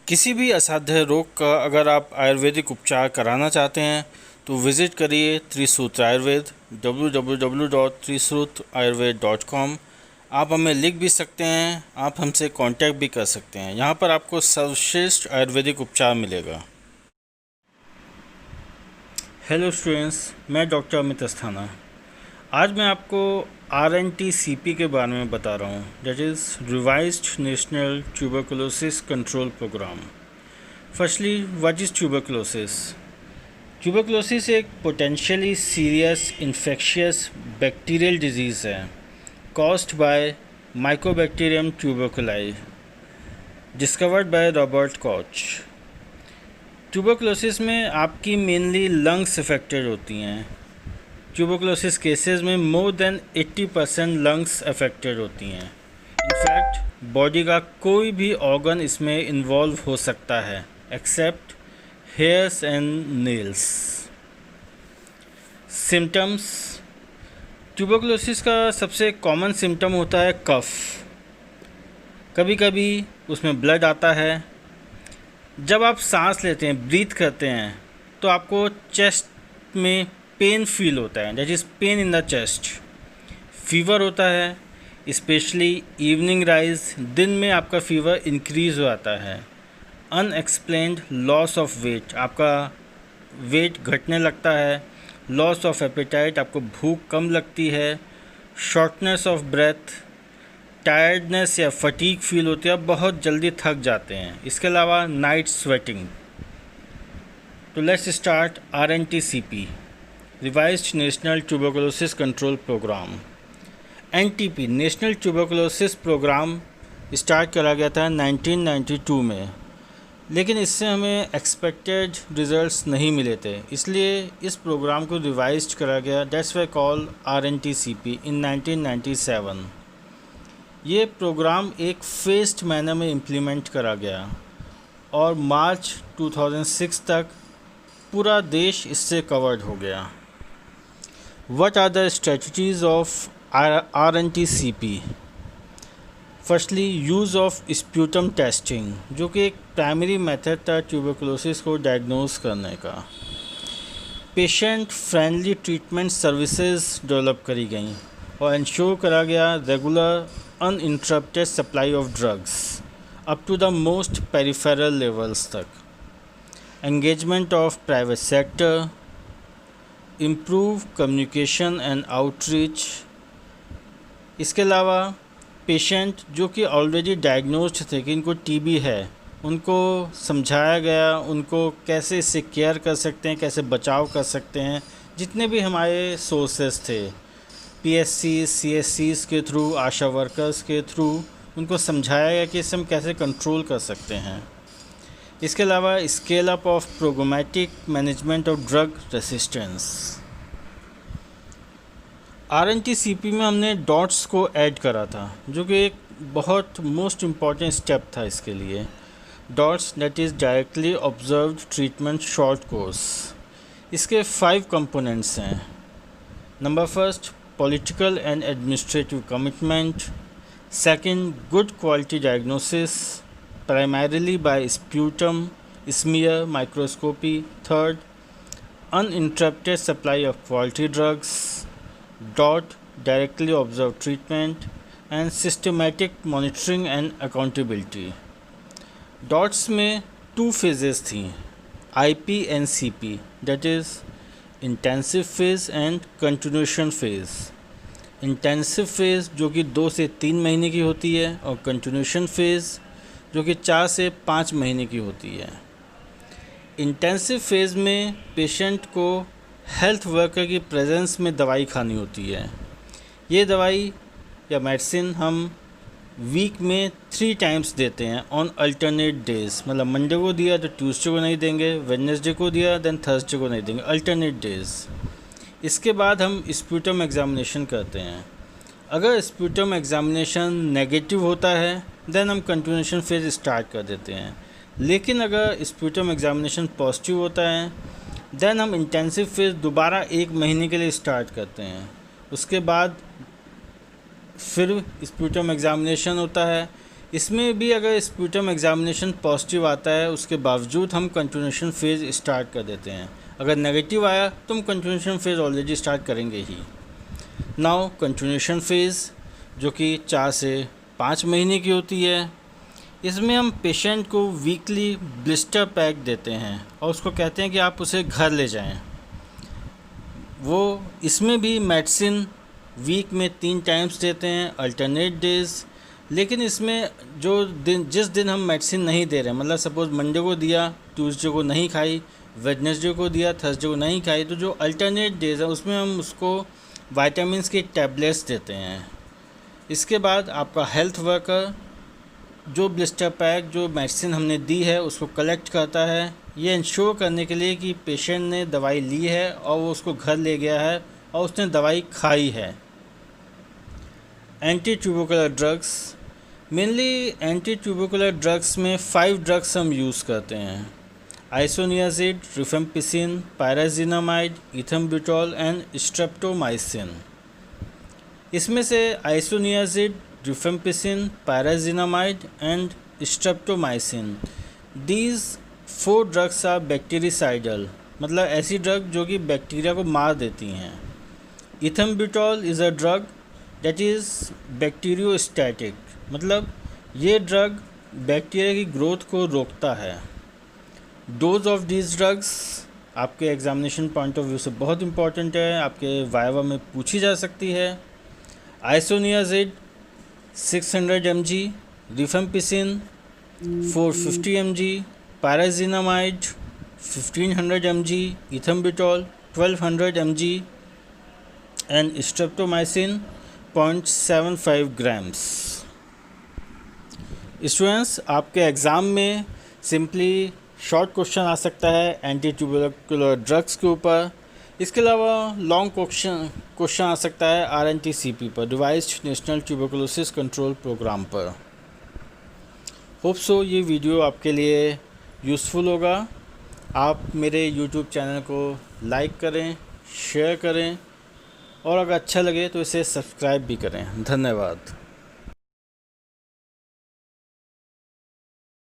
किसी भी असाध्य रोग का अगर आप आयुर्वेदिक उपचार कराना चाहते हैं तो विज़िट करिए त्रिसूत्र आयुर्वेद www.trisutrayurved.com। आप हमें लिख भी सकते हैं, आप हमसे कांटेक्ट भी कर सकते हैं। यहाँ पर आपको सर्वश्रेष्ठ आयुर्वेदिक उपचार मिलेगा। हेलो स्टूडेंट्स, मैं डॉक्टर अमित अस्थाना। आज मैं आपको RNTCP के बारे में बता रहा हूँ, that is revised national tuberculosis control programme. Firstly, what is tuberculosis? Tuberculosis एक potentially serious infectious bacterial disease है caused by mycobacterium tuberculi, discovered by Robert Koch. Tuberculosis में आपकी मेनली लंग्स अफेक्टेड होती हैं। ट्यूबरकुलोसिस केसेस में more than 80% lungs affected होती हैं। In fact body का कोई भी ऑर्गन इसमें इन्वॉल्व हो सकता है except hairs and nails. Symptoms: tuberculosis का सबसे कॉमन सिम्टम होता है कफ। कभी कभी उसमें ब्लड आता है। जब आप सांस लेते हैं, ब्रीथ करते हैं, तो आपको चेस्ट में पेन फील होता है, that is pain in the chest. Fever होता है, स्पेशली इवनिंग राइज, दिन में आपका फीवर इंक्रीज़ हो जाता है। अनएक्सप्लेन्ड लॉस ऑफ वेट, आपका वेट घटने लगता है। लॉस ऑफ एपेटाइट, आपको भूख कम लगती है। शॉर्टनेस ऑफ ब्रेथ, टायर्डनेस या फटीग फील होती है, आप बहुत जल्दी थक जाते हैं। इसके अलावा नाइट स्वेटिंग। तो let's start RNTCP, revised national tuberculosis control programme. NTP, national tuberculosis programme start करा गया था 1992 में, लेकिन इससे हमें एक्सपेक्टेड रिजल्ट्स नहीं मिले थे, इसलिए इस प्रोग्राम को रिवाइज्ड करा गया। दैट्स वाई कॉल RNTCP इन 1997। ये प्रोग्राम एक फेस्ड मैनर में इम्प्लीमेंट करा गया और मार्च 2006 तक पूरा देश इससे कवर्ड हो गया। What are the strategies of RNTCP? Firstly, use of sputum testing, जो कि एक प्राइमरी मेथड था ट्यूबरकुलोसिस को डायग्नोज करने का। Patient friendly treatment services develop करी गई और इंश्योर करा गया regular uninterrupted supply of drugs up to the most peripheral levels तक। Engagement of private sector, improve communication and outreach. इसके अलावा पेशेंट जो कि ऑलरेडी डायग्नोस्ड थे कि इनको TB है, उनको समझाया गया उनको कैसे इससे केयर कर सकते हैं, कैसे बचाव कर सकते हैं। जितने भी हमारे सोर्सेस थे, PSC CSCs के थ्रू, आशा वर्कर्स के थ्रू, उनको समझाया गया कि इससे हम कैसे कंट्रोल कर सकते हैं। इसके अलावा scale up of programmatic management of drug resistance. RNTCP में हमने डॉट्स को ऐड करा था, जो कि एक बहुत मोस्ट इम्पॉर्टेंट स्टेप था इसके लिए। Dots, that is directly observed treatment short course. इसके 5 कंपोनेंट्स हैं। Number first, political and administrative commitment. Second, good quality diagnosis primarily by sputum, smear, microscopy. Third, uninterrupted supply of quality drugs. Dot, directly observed treatment and systematic monitoring and accountability. Dots में 2 phases थी, IP and CP, that is intensive phase and continuation phase. Intensive phase जो कि 2 से 3 महीने की होती है और continuation phase जो कि 4 से 5 महीने की होती है। इंटेंसिव फेज़ में पेशेंट को हेल्थ वर्कर की प्रेजेंस में दवाई खानी होती है। ये दवाई या मेडिसिन हम वीक में 3 टाइम्स देते हैं ऑन अल्टरनेट डेज, मतलब मंडे को दिया तो ट्यूसडे को नहीं देंगे, वेडनेसडे को दिया देन थर्सडे को नहीं देंगे, अल्टरनेट डेज। इसके बाद हम स्प्यूटम एग्जामिनेशन करते हैं। अगर स्प्यूटम एग्जामिनेशन नेगेटिव होता है देन हम कंटिन्यूएशन फेज स्टार्ट कर देते हैं, लेकिन अगर स्प्यूटम एग्जामिनेशन पॉजिटिव होता है देन हम इंटेंसिव फेज दोबारा 1 महीने के लिए स्टार्ट करते हैं। उसके बाद फिर स्प्यूटम एग्जामिनेशन होता है, इसमें भी अगर स्प्यूटम एग्जामिनेशन पॉजिटिव आता है उसके बावजूद हम कंटिन्यूएशन फेज़ स्टार्ट कर देते हैं। अगर नेगेटिव आया तो हम कंटिन्यूएशन फेज़ ऑलरेडी स्टार्ट करेंगे ही। नाउ कंटिन्यूएशन फेज़ जो कि 4 से 5 महीने की होती है, इसमें हम पेशेंट को वीकली ब्लिस्टर पैक देते हैं और उसको कहते हैं कि आप उसे घर ले जाएं। वो इसमें भी मेडिसिन वीक में 3 टाइम्स देते हैं अल्टरनेट डेज़। लेकिन इसमें जिस दिन हम मेडिसिन नहीं दे रहे हैं, मतलब सपोज़ मंडे को दिया, ट्यूसडे को नहीं खाई, वेडनेसडे को दिया, थर्सडे को नहीं खाई, तो जो अल्टरनेट डेज़ है उसमें हम उसको विटामिन्स की टैबलेट्स देते हैं। इसके बाद आपका हेल्थ वर्कर जो ब्लिस्टर पैक जो मेडिसिन हमने दी है उसको कलेक्ट करता है, ये इंश्योर करने के लिए कि पेशेंट ने दवाई ली है और वो उसको घर ले गया है और उसने दवाई खाई है। Anti tubercular drugs, mainly anti tubercular drugs में 5 ड्रग्स हम यूज़ करते हैं: isoniazid, rifampicin, pyrazinamide, ethambutol and streptomycin. इसमें से isoniazid, rifampicin, pyrazinamide and streptomycin, these 4 drugs are bactericidal, मतलब ऐसी ड्रग जो कि बैक्टीरिया को मार देती हैं। Ethambutol is a drug that is bacteriostatic, मतलब ये ड्रग बैक्टीरिया की ग्रोथ को रोकता है। डोज ऑफ दीज ड्रग्स आपके एग्जामिनेशन पॉइंट ऑफ व्यू से बहुत इंपॉर्टेंट है, आपके वाइवा में पूछी जा सकती है। Isoniazid 600 mg, rifampicin 450 mg, pyrazinamide 1500 mg, इथम्बुटोल 1200 mg and streptomycin 0.75 grams. Students, आपके एग्ज़ाम में सिंपली शॉर्ट क्वेश्चन आ सकता है एंटी ट्यूबरकुलर ड्रग्स के ऊपर। इसके अलावा लॉन्ग क्वेश्चन आ सकता है RNTCP पर, revised national tuberculosis control programme पर। होप सो ये वीडियो आपके लिए यूज़फुल होगा। आप मेरे यूट्यूब चैनल को लाइक करें, शेयर करें और अगर अच्छा लगे तो इसे सब्सक्राइब भी करें। धन्यवाद।